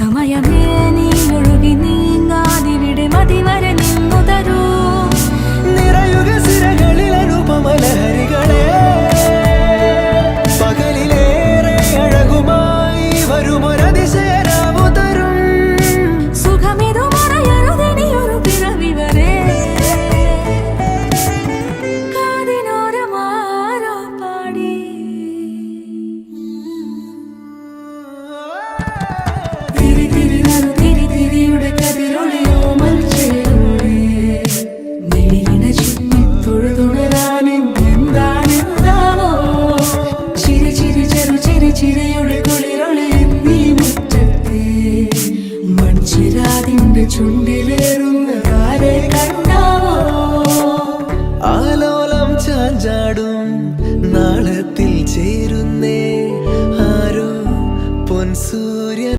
സമയമേ നീ ഒഴുകി നീങ്ങാതിവിടെ മതിവരെ നിന്നു തരൂ. നിറയുക സിരകളിൽ അനുപമലഹരികളെ, പകലിലേറെ അഴകുമായി വരുമൊരതിശയരാവു തരും. സുഖമിതു മറയരുതെനിയൊരു പിറവി വരെ. കാതിനോരമാരോ പാടി തിരി തിരി നറു തിരി തിരിയുടെ കതിരൊളിയോ മൽച്ചേരോടെ വെളിയിണ ചുറ്റി തൊഴുതുണരാനെന്താണെന്താവോ. ചിരി ചിരി ചെറു ചിരി ചിരിയുടെ കുളിരൊളി നീ മുറ്റത്തെ മൺചിരാതിന്റെ ചുണ്ടി